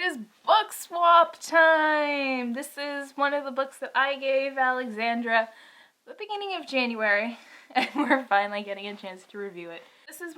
is book swap time! This is one of the books that I gave Alexandra at the beginning of January, and we're finally getting a chance to review it. This is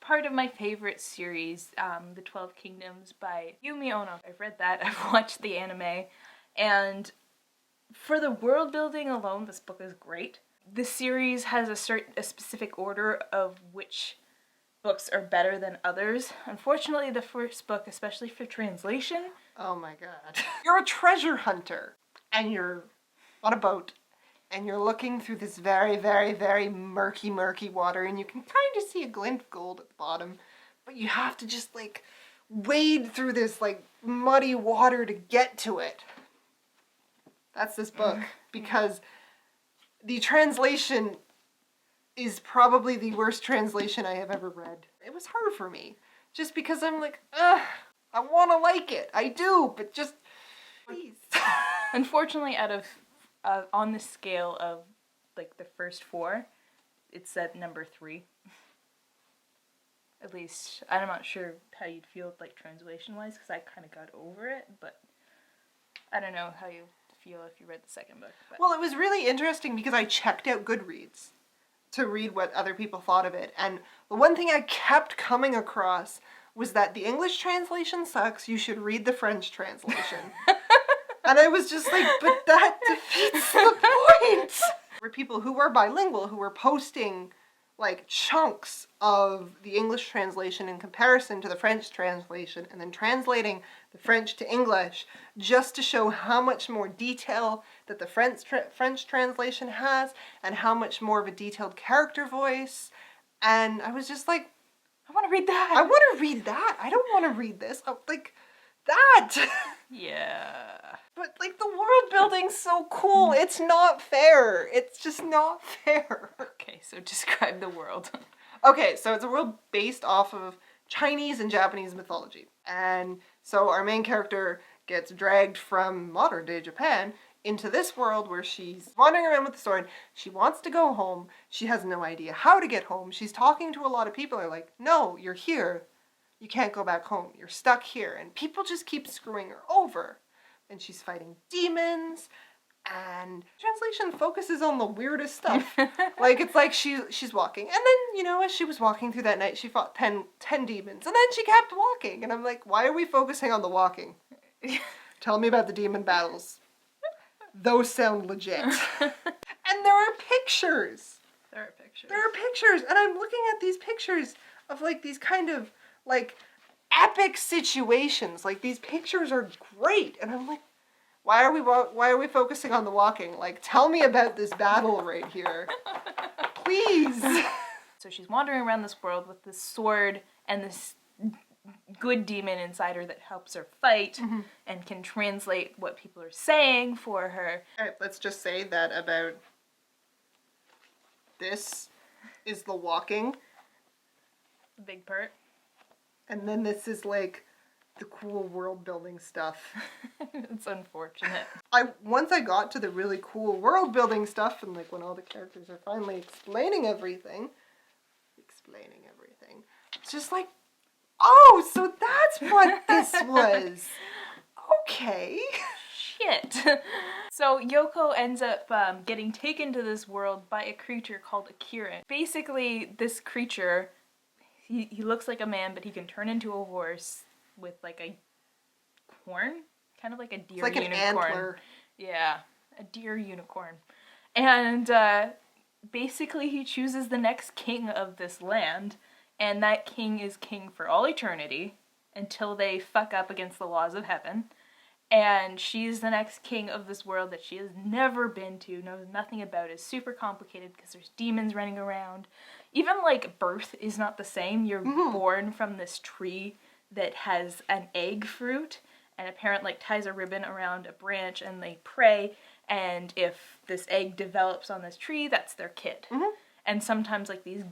part of my favorite series, The 12 Kingdoms by Fuyumi. I've read that, I've watched the anime, and for the world building alone, this book is great. The series has a specific order of which books are better than others. Unfortunately, the first book, especially for translation... Oh my god. You're a treasure hunter, and you're on a boat, and you're looking through this very, very, very murky, murky water, and you can kind of see a glint of gold at the bottom, but you have to just, like, wade through this, like, muddy water to get to it. That's this book, because the translation is probably the worst translation I have ever read. It was hard for me, just because I'm like, I want to like it. I do, but just, please. Unfortunately, out of, on the scale of, like, the first 4, it's at number 3. At least, I'm not sure how you'd feel, like, translation-wise, because I kind of got over it, but I don't know how you feel if you read the second book. But. Well, it was really interesting because I checked out Goodreads to read what other people thought of it, and the one thing I kept coming across was that the English translation sucks, you should read the French translation. And I was just like, but that defeats the point! There were people who were bilingual who were posting, like, chunks of the English translation in comparison to the French translation, and then translating the French to English just to show how much more detail that the French translation has, and how much more of a detailed character voice. And I was just like, I want to read that! I want to read that! I don't want to read this! Oh, like, that! Yeah. But, like, the world building's so cool, it's not fair! It's just not fair! Okay, so describe the world. Okay, so it's a world based off of Chinese and Japanese mythology. And so our main character gets dragged from modern-day Japan into this world where she's wandering around with the sword. She wants to go home. She has no idea how to get home. She's talking to a lot of people who are like, no, you're here. You can't go back home. You're stuck here. And people just keep screwing her over. And she's fighting demons. And translation focuses on the weirdest stuff. Like, it's like she's walking. And then, you know, as she was walking through that night, she fought 10 demons. And then she kept walking. And I'm like, why are we focusing on the walking? Tell me about the demon battles. Those sound legit. And there are pictures. There are pictures. There are pictures. And I'm looking at these pictures of, like, these kind of, like, epic situations. Like, these pictures are great. And I'm like, why are we focusing on the walking? Like, tell me about this battle right here. Please. So she's wandering around this world with this sword and this good demon inside her that helps her fight and can translate what people are saying for her. All right, let's just say that about this is the walking. The big part. And then this is, like, the cool world building stuff. It's unfortunate. Once I got to the really cool world building stuff, and, like, when all the characters are finally explaining everything, it's just like, oh, so that's what this was. Okay. Shit. So Yoko ends up getting taken to this world by a creature called a Kirin. Basically, this creature, he looks like a man, but he can turn into a horse with, like, a horn, kind of like a deer unicorn. It's like an antler. Yeah, a deer unicorn. And basically he chooses the next king of this land, and that king is king for all eternity until they fuck up against the laws of heaven. And she's the next king of this world that she has never been to, knows nothing about, is super complicated because there's demons running around. Even, like, birth is not the same. You're born from this tree that has an egg fruit, and a parent, like, ties a ribbon around a branch and they pray, and if this egg develops on this tree, that's their kid. And sometimes, like, these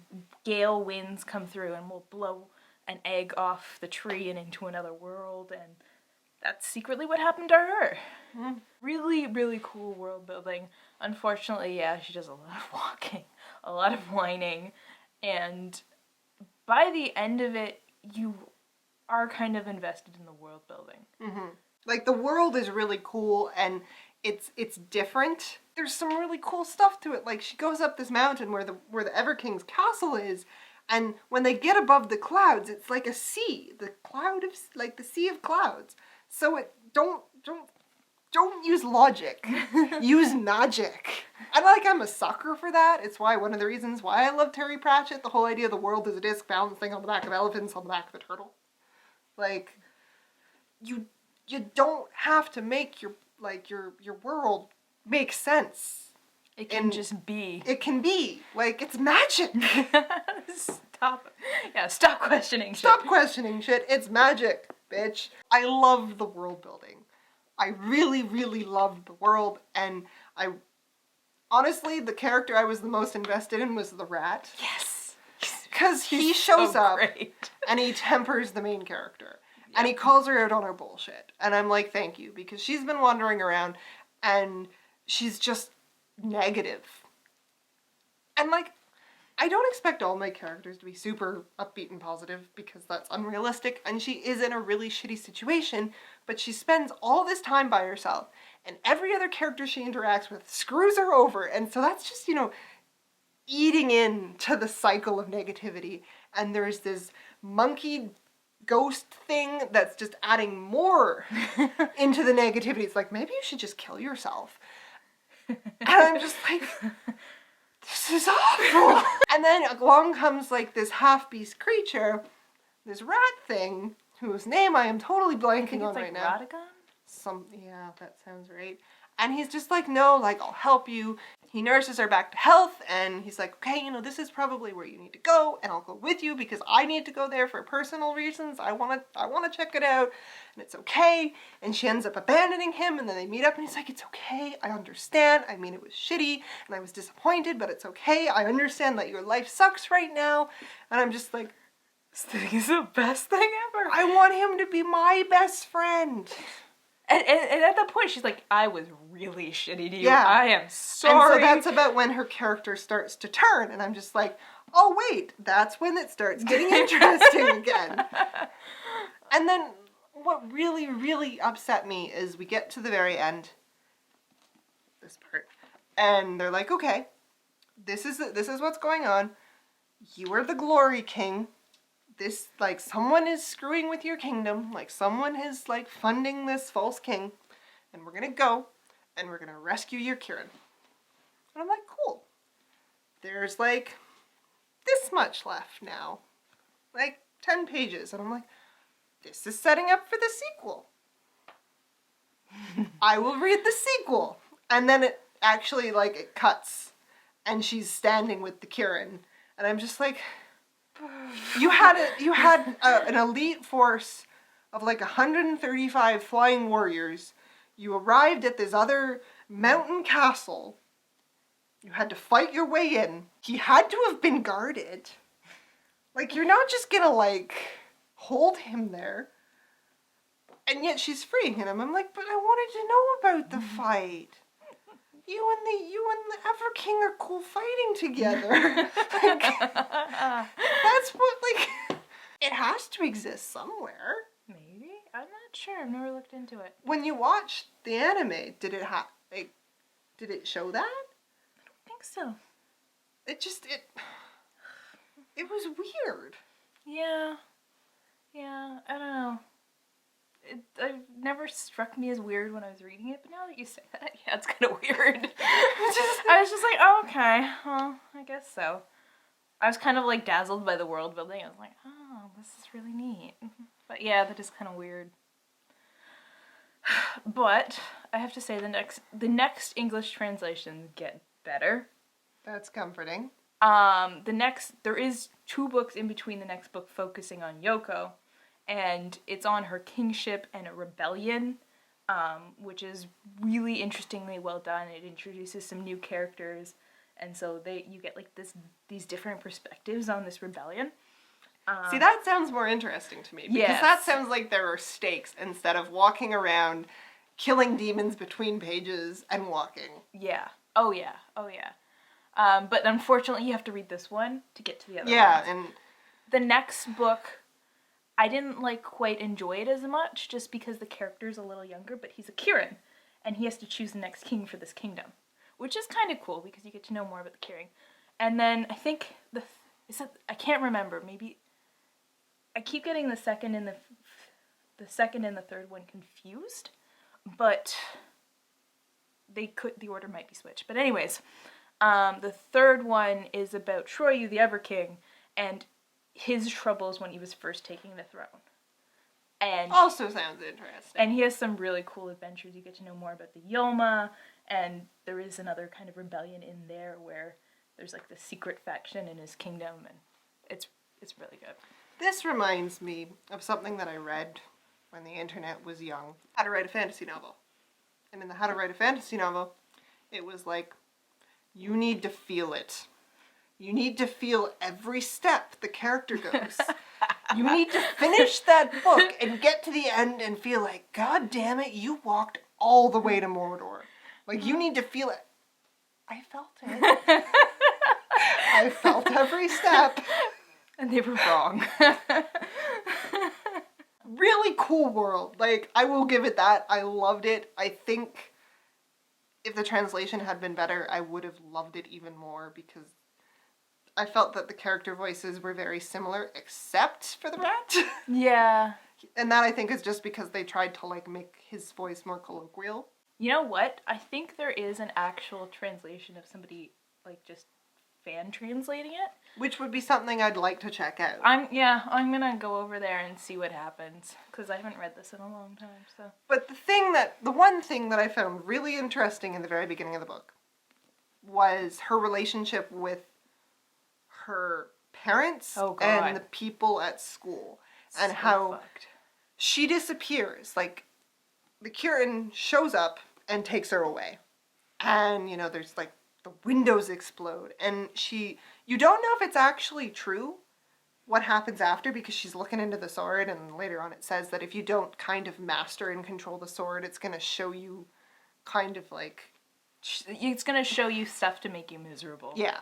gale winds come through and will blow an egg off the tree and into another world, and that's secretly what happened to her. Really, really cool world building. Unfortunately, yeah, she does a lot of walking, a lot of whining, and by the end of it, you are kind of invested in the world building. Mm-hmm. Like, the world is really cool, and it's different. There's some really cool stuff to it. Like, she goes up this mountain where the Ever King's castle is, and when they get above the clouds, it's like a sea. The sea of clouds. So don't use logic. Use magic. And I'm a sucker for that. It's one of the reasons why I love Terry Pratchett. The whole idea of the world is a disc balancing on the back of elephants on the back of a turtle. Like, you don't have to make your world make sense. It can just be. It can be. Like, it's magic. Stop questioning shit. Stop questioning shit. It's magic, bitch. I love the world building. I really, really loved the world, and honestly, the character I was the most invested in was the rat. Yes! Because he shows up, great. And he tempers the main character. Yep. And he calls her out on her bullshit. And I'm like, thank you, because she's been wandering around, and she's just negative. And I don't expect all my characters to be super upbeat and positive, because that's unrealistic, and she is in a really shitty situation, but she spends all this time by herself, and every other character she interacts with screws her over, and so that's just, eating into the cycle of negativity, and there's this monkey ghost thing that's just adding more into the negativity. It's like, maybe you should just kill yourself. And I'm just like, this is awful. And then along comes this half-beast creature, this rat thing, whose name I am totally blanking on right now. Radagon? Yeah, that sounds right. And he's just like, no, I'll help you. He nurses her back to health, and he's like, okay, this is probably where you need to go, and I'll go with you because I need to go there for personal reasons. I want to check it out, and it's okay. And she ends up abandoning him, and then they meet up, and he's like, it's okay, I understand. I mean, it was shitty, and I was disappointed, but it's okay. I understand that your life sucks right now. And I'm just like, this thing is the best thing ever. I want him to be my best friend. And at that point, she's like, I was really shitty to you. Yeah. I am sorry. And so that's about when her character starts to turn. And I'm just like, oh, wait, that's when it starts getting interesting again. And then what really, really upset me is we get to the very end, this part, and they're like, okay, this is what's going on. You are the Glory King. This, someone is screwing with your kingdom. Someone is, funding this false king. And we're gonna go, and we're gonna rescue your Kieran. And I'm like, cool. There's, this much left now. 10 pages. And I'm like, this is setting up for the sequel. I will read the sequel. And then it actually, it cuts. And she's standing with the Kieran. And I'm just like... You had an elite force of 135 flying warriors. You arrived at this other mountain castle. You had to fight your way in. He had to have been guarded. You're not just gonna hold him there. And yet she's freeing him. I'm like, but I wanted to know about the fight. You and the Ever King are cool fighting together. That's what, it has to exist somewhere. Maybe? I'm not sure. I've never looked into it. When you watched the anime, did it show that? I don't think so. It was weird. Yeah, I don't know. It never struck me as weird when I was reading it, but now that you say that, yeah, it's kind of weird. I was just like, oh, okay, well, I guess so. I was kind of dazzled by the world building. I was like, oh, this is really neat. But yeah, that is kind of weird. But I have to say the next English translations get better. That's comforting. There is 2 books in between the next book focusing on Yoko. And it's on her kingship and a rebellion, which is really interestingly well done. It introduces some new characters, and so you get these different perspectives on this rebellion. See, that sounds more interesting to me, because that sounds like there are stakes instead of walking around killing demons between pages and walking. Yeah. Oh yeah. But unfortunately, you have to read this one to get to the other one. Yeah, and the next book I didn't like quite enjoy it as much just because the character's a little younger, but he's a Kirin and he has to choose the next king for this kingdom, which is kind of cool because you get to know more about the Kirin. And then I think I can't remember, maybe I keep getting the second and the third one confused, but the order might be switched. But anyways, the third one is about Shoryu, the Ever King, and his troubles when he was first taking the throne. And also sounds interesting. And he has some really cool adventures. You get to know more about the Yoma, and there is another kind of rebellion in there where there's like the secret faction in his kingdom, and it's really good. This reminds me of something that I read when the internet was young. How to write a fantasy novel. And in the How to Write a Fantasy Novel, it was like, you need to feel it. You need to feel every step the character goes. You need to finish that book and get to the end and feel like, God damn it, you walked all the way to Mordor. Like, you need to feel it. I felt it. I felt every step. And they were wrong. Really cool world. Like, I will give it that. I loved it. I think if the translation had been better, I would have loved it even more because I felt that the character voices were very similar, except for the rat. Yeah. And that I think is just because they tried to like make his voice more colloquial. You know what? I think there is an actual translation of somebody like just fan translating it. Which would be something I'd like to check out. I'm gonna go over there and see what happens because I haven't read this in a long time. So. But the one thing that I found really interesting in the very beginning of the book was her relationship with her parents and the people at school, and so how fucked. She disappears. Like, the Kirin shows up and takes her away, and you know there's like the windows explode, and you don't know if it's actually true what happens after because she's looking into the sword, and later on it says that if you don't kind of master and control the sword, it's going to show you kind of like... It's going to show you stuff to make you miserable. Yeah.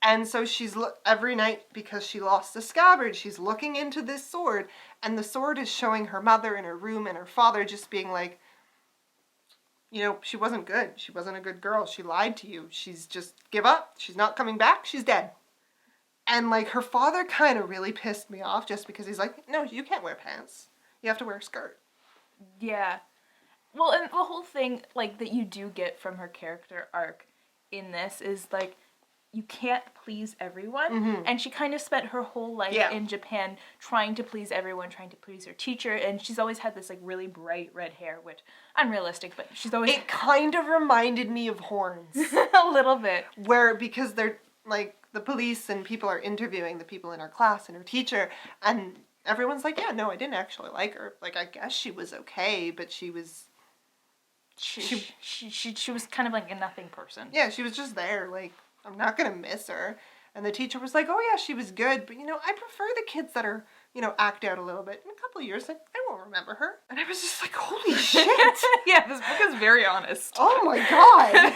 And so she's every night, because she lost the scabbard, she's looking into this sword, and the sword is showing her mother in her room and her father just being like, you know, she wasn't good. She wasn't a good girl. She lied to you. She's just give up. She's not coming back. She's dead. And like her father kind of really pissed me off just because he's like, no, you can't wear pants. You have to wear a skirt. Yeah. Well, and the whole thing like that you do get from her character arc in this is like you can't please everyone. Mm-hmm. And she kind of spent her whole life in Japan trying to please everyone, trying to please her teacher. And she's always had this like really bright red hair, which unrealistic, but she's always... It kind of reminded me of Horns. A little bit. Because they're like the police and people are interviewing the people in her class and her teacher. And everyone's like, yeah, no, I didn't actually like her. Like, I guess she was okay, but she was... She was kind of like a nothing person. Yeah, she was just there, like... I'm not going to miss her. And the teacher was like, oh yeah, she was good, but you know, I prefer the kids that are, you know, act out a little bit. In a couple of years, like, I won't remember her. And I was just like, holy shit. Yeah, this book is very honest. Oh my god.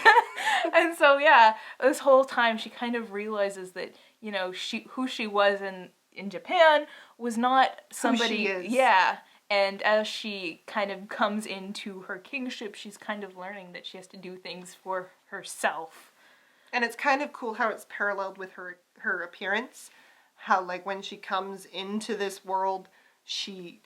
And so, yeah, this whole time she kind of realizes that, you know, who she was in Japan was not somebody... Who she is. Yeah. And as she kind of comes into her kingship, she's kind of learning that she has to do things for herself. And it's kind of cool how it's paralleled with her appearance. How, like, when she comes into this world, she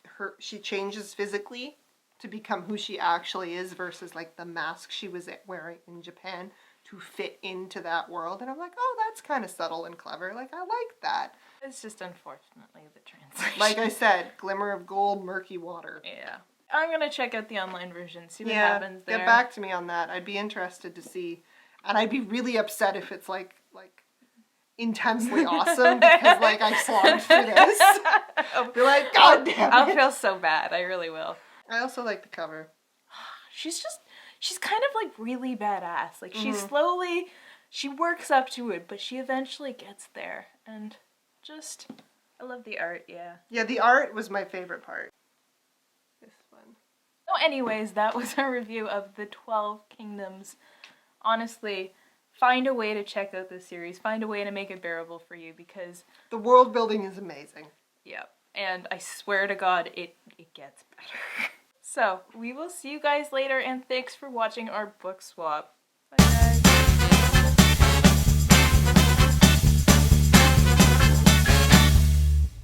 changes physically to become who she actually is versus, like, the mask she was wearing in Japan to fit into that world. And I'm like, oh, that's kind of subtle and clever. Like, I like that. It's just unfortunately the translation. Like I said, glimmer of gold, murky water. Yeah. I'm going to check out the online version, see what happens there. Get back to me on that. I'd be interested to see... And I'd be really upset if it's like intensely awesome because like I slogged through this. I'll be like, God damn it. I'll feel so bad. I really will. I also like the cover. She's kind of like really badass. Like she works up to it, but she eventually gets there. And I love the art, yeah. Yeah, the art was my favorite part. This one. So anyways, that was our review of the 12 Kingdoms. Honestly, find a way to check out this series. Find a way to make it bearable for you because... The world building is amazing. Yep. and I swear to God, it gets better. So, we will see you guys later, and thanks for watching our book swap. Bye guys.